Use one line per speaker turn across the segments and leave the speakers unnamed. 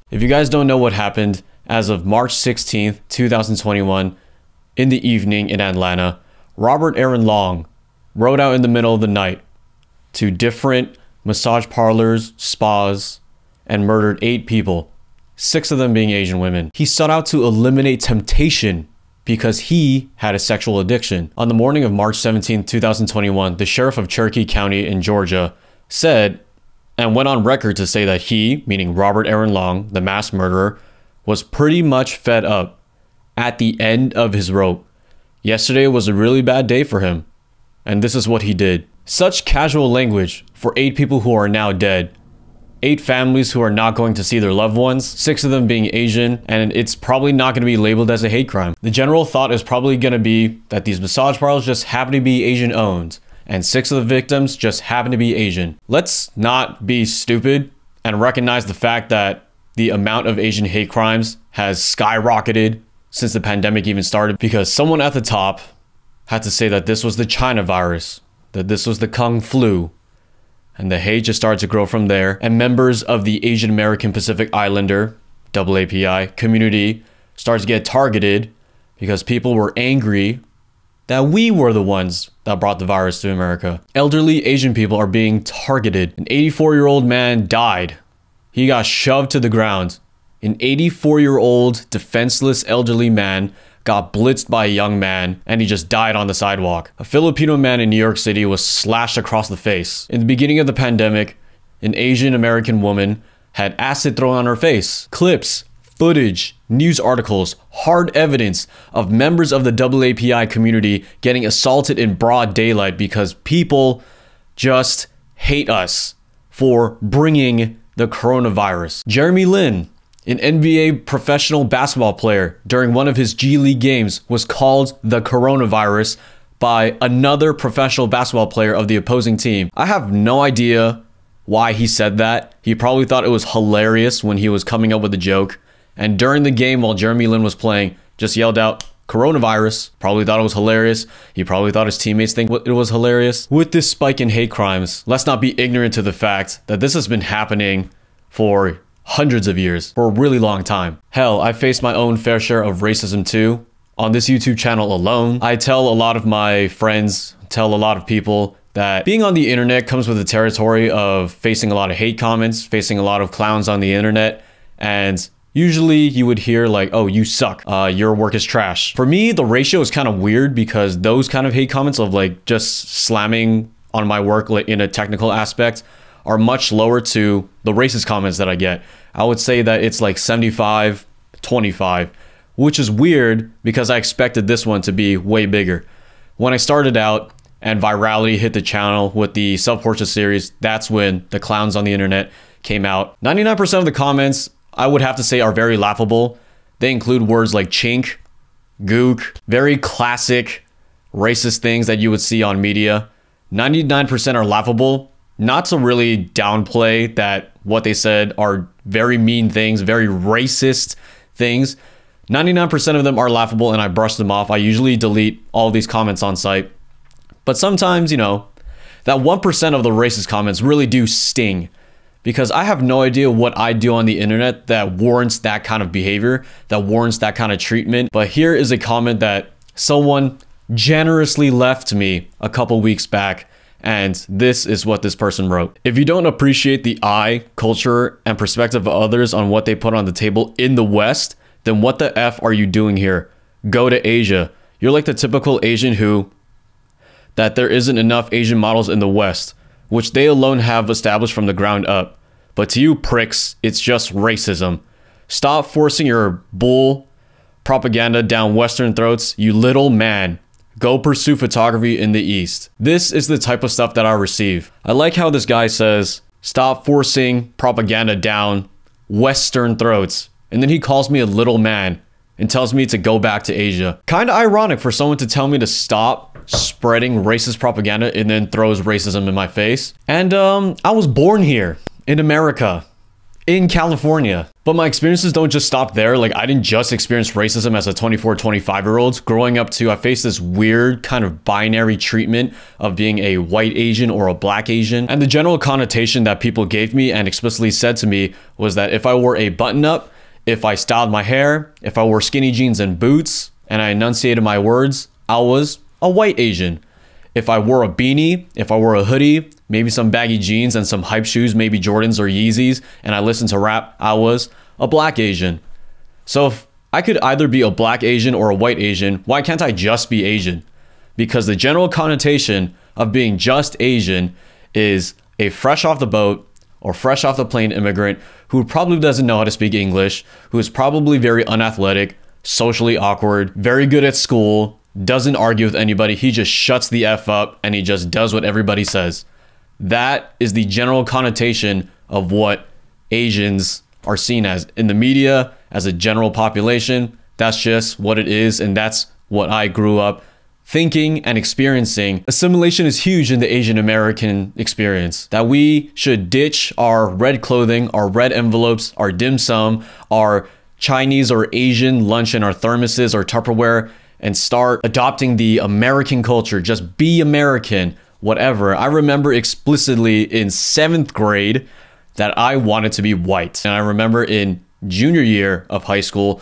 If you guys don't know what happened, as of March 16th, 2021, in the evening in Atlanta, Robert Aaron Long rode out in the middle of the night to different massage parlors, spas, and murdered 8 people, 6 of them being Asian women. He sought out to eliminate temptation because he had a sexual addiction. On the morning of March 17, 2021, the sheriff of Cherokee County in Georgia said, and went on record to say, that he, meaning Robert Aaron Long, the mass murderer, was pretty much fed up at the end of his rope. Yesterday was a really bad day for him, and this is what he did. Such casual language for 8 people who are now dead, 8 families who are not going to see their loved ones, 6 of them being Asian, and it's probably not going to be labeled as a hate crime. The general thought is probably going to be that these massage parlors just happen to be Asian owned, and 6 of the victims just happen to be Asian. Let's not be stupid and recognize the fact that the amount of Asian hate crimes has skyrocketed since the pandemic even started, because someone at the top had to say that this was the China virus, that this was the Kung flu, and the hate just started to grow from there. And members of the Asian American Pacific Islander, AAPI, community started to get targeted because people were angry that we were the ones that brought the virus to America. Elderly Asian people are being targeted. An 84-year-old man died. He got shoved to the ground. An 84-year-old defenseless elderly man got blitzed by a young man, and he just died on the sidewalk. A Filipino man in New York City was slashed across the face. In the beginning of the pandemic, an Asian American woman had acid thrown on her face. Clips, footage, news articles, hard evidence of members of the AAPI community getting assaulted in broad daylight because people just hate us for bringing the coronavirus. Jeremy Lin, an NBA professional basketball player, during one of his G League games was called the coronavirus by another professional basketball player of the opposing team. I have no idea why he said that. He probably thought it was hilarious when he was coming up with a joke. And during the game, while Jeremy Lin was playing, just yelled out, coronavirus. Probably thought it was hilarious. He probably thought his teammates think it was hilarious. With this spike in hate crimes, let's not be ignorant to the fact that this has been happening for hundreds of years, for a really long time. Hell, I faced my own fair share of racism too. On this YouTube channel alone, I tell a lot of my friends, tell a lot of people that being on the internet comes with the territory of facing a lot of hate comments, facing a lot of clowns on the internet, and usually you would hear like, oh, you suck, your work is trash. For me, the ratio is kind of weird because those kind of hate comments of like just slamming on my work like in a technical aspect are much lower to the racist comments that I get. I would say that it's like 75-25, which is weird because I expected this one to be way bigger. When I started out and virality hit the channel with the self-portrait series, that's when the clowns on the internet came out. 99% of the comments, I would have to say, are very laughable. They include words like chink, gook, very classic racist things that you would see on media. 99% are laughable. Not to really downplay that what they said are very mean things, very racist things. 99% of them are laughable and I brush them off. I usually delete all these comments on site. But sometimes, you know, that 1% of the racist comments really do sting, because I have no idea what I do on the internet that warrants that kind of behavior, that warrants that kind of treatment. But here is a comment that someone generously left me a couple weeks back. And this is what this person wrote. If you don't appreciate the eye, culture, and perspective of others on what they put on the table in the West, then what the F are you doing here? Go to Asia. You're like the typical Asian that there isn't enough Asian models in the West, which they alone have established from the ground up. But to you pricks, it's just racism. Stop forcing your bull propaganda down Western throats, you little man. Go pursue photography in the East. This is the type of stuff that I receive. I like how this guy says, stop forcing propaganda down Western throats. And then he calls me a little man and tells me to go back to Asia. Kind of ironic for someone to tell me to stop spreading racist propaganda and then throws racism in my face. And I was born here in America, in California. But my experiences don't just stop there. Like, I didn't just experience racism as a 24, 25-year-old. Growing up too, I faced this weird kind of binary treatment of being a white Asian or a black Asian. And the general connotation that people gave me and explicitly said to me was that if I wore a button-up, if I styled my hair, if I wore skinny jeans and boots, and I enunciated my words, I was a white Asian. If I wore a beanie, if I wore a hoodie, maybe some baggy jeans and some hype shoes, maybe Jordans or Yeezys, and I listened to rap, I was a black Asian. So if I could either be a black Asian or a white Asian, why can't I just be Asian? Because the general connotation of being just Asian is a fresh off the boat or fresh off the plane immigrant who probably doesn't know how to speak English, who is probably very unathletic, socially awkward, very good at school, doesn't argue with anybody. He just shuts the F up and he just does what everybody says. That is the general connotation of what Asians are seen as in the media, as a general population. That's just what it is, and that's what I grew up thinking and experiencing. Assimilation is huge in the Asian American experience. That we should ditch our red clothing, our red envelopes, our dim sum, our Chinese or Asian lunch in our thermoses or Tupperware, and start adopting the American culture. Just be American, whatever. I remember explicitly in 7th grade that I wanted to be white. And I remember in junior year of high school,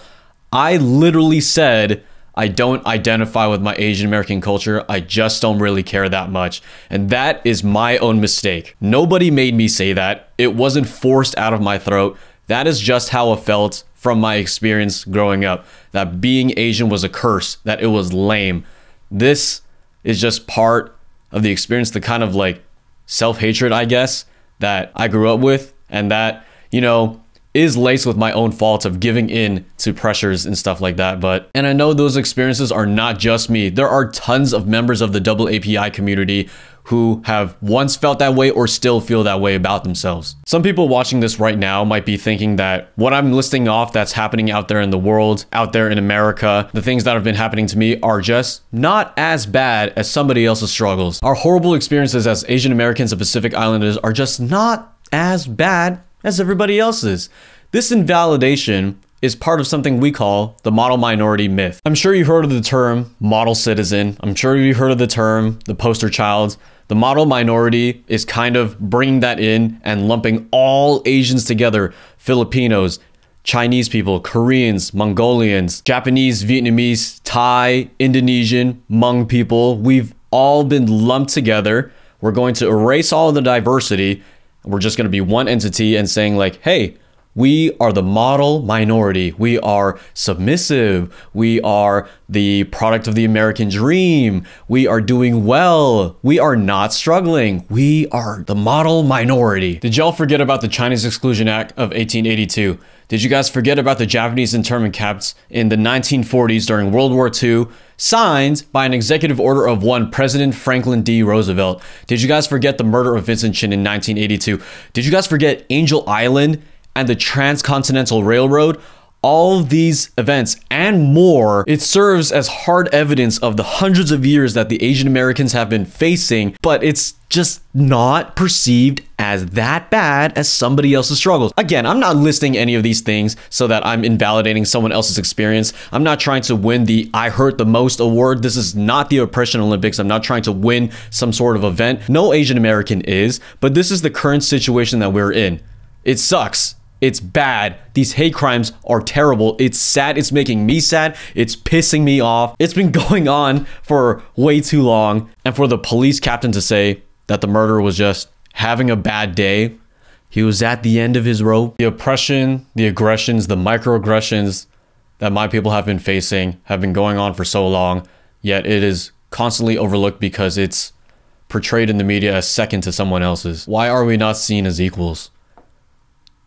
I literally said, I don't identify with my Asian American culture. I just don't really care that much. And that is my own mistake. Nobody made me say that. It wasn't forced out of my throat. That is just how it felt from my experience growing up, that being Asian was a curse, that it was lame. This is just part of the experience, the kind of like self-hatred, I guess, that I grew up with, and that, you know, is laced with my own faults of giving in to pressures and stuff like that. And I know those experiences are not just me. There are tons of members of the double API community who have once felt that way or still feel that way about themselves. Some people watching this right now might be thinking that what I'm listing off that's happening out there in the world, out there in America, the things that have been happening to me are just not as bad as somebody else's struggles. Our horrible experiences as Asian Americans and Pacific Islanders are just not as bad as everybody else's. This invalidation is part of something we call the model minority myth. I'm sure you've heard of the term model citizen. I'm sure you've heard of the term the poster child. The model minority is kind of bringing that in and lumping all Asians together. Filipinos, Chinese people, Koreans, Mongolians, Japanese, Vietnamese, Thai, Indonesian, Hmong people. We've all been lumped together. We're going to erase all of the diversity. We're just going to be one entity and saying like, hey, we are the model minority. We are submissive. We are the product of the American dream. We are doing well. We are not struggling. We are the model minority. Did y'all forget about the Chinese Exclusion Act of 1882? Did you guys forget about the Japanese internment camps in the 1940s during World War II, signed by an executive order of one President Franklin D. Roosevelt? Did you guys forget the murder of Vincent Chin in 1982? Did you guys forget Angel Island and the Transcontinental Railroad? All of these events and more, it serves as hard evidence of the hundreds of years that the Asian Americans have been facing, but it's just not perceived as that bad as somebody else's struggles. Again, I'm not listing any of these things so that I'm invalidating someone else's experience. I'm not trying to win the I hurt the most award. This is not the Oppression Olympics. I'm not trying to win some sort of event. No Asian American is, but this is the current situation that we're in. It sucks. It's bad. These hate crimes are terrible. It's sad. It's making me sad. It's pissing me off. It's been going on for way too long. And for the police captain to say that the murderer was just having a bad day, he was at the end of his rope. The oppression, the aggressions, the microaggressions that my people have been facing have been going on for so long, yet it is constantly overlooked because it's portrayed in the media as second to someone else's. Why are we not seen as equals?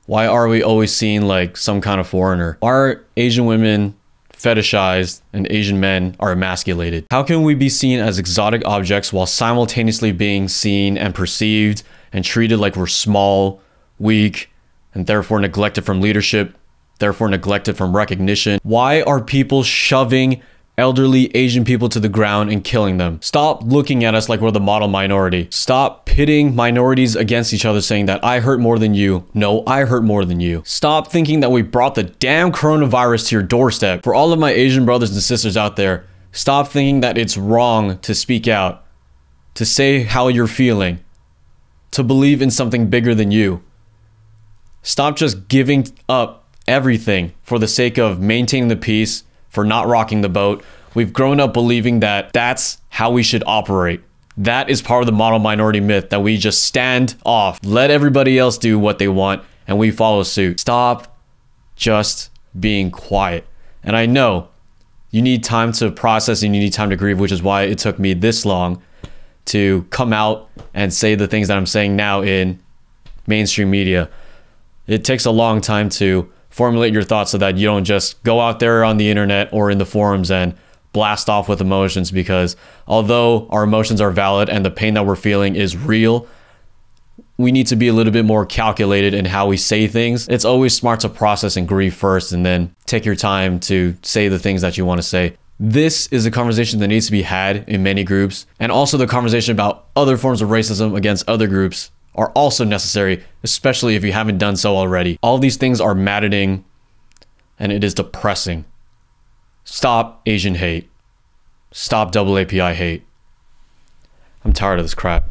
Why are we always seen like some kind of foreigner? Why are Asian women fetishized and Asian men are emasculated? How can we be seen as exotic objects while simultaneously being seen and perceived and treated like we're small, weak, and therefore neglected from leadership, therefore neglected from recognition? Why are people shoving elderly Asian people to the ground and killing them. Stop looking at us like we're the model minority. Stop pitting minorities against each other, saying that I hurt more than you. No, I hurt more than you. Stop thinking that we brought the damn coronavirus to your doorstep. For all of my Asian brothers and sisters out there, stop thinking that it's wrong to speak out, to say how you're feeling, to believe in something bigger than you. Stop just giving up everything for the sake of maintaining the peace, for not rocking the boat. We've grown up believing that that's how we should operate. That is part of the model minority myth, that we just stand off, let everybody else do what they want, and we follow suit. Stop just being quiet. And I know you need time to process and you need time to grieve, which is why it took me this long to come out and say the things that I'm saying now in mainstream media. It takes a long time to formulate your thoughts so that you don't just go out there on the internet or in the forums and blast off with emotions, because although our emotions are valid and the pain that we're feeling is real, we need to be a little bit more calculated in how we say things. It's always smart to process and grieve first and then take your time to say the things that you want to say. This is a conversation that needs to be had in many groups, and also the conversation about other forms of racism against other groups are also necessary, especially if you haven't done so already. All these things are maddening and it is depressing. Stop Asian hate. Stop AAPI hate. I'm tired of this crap.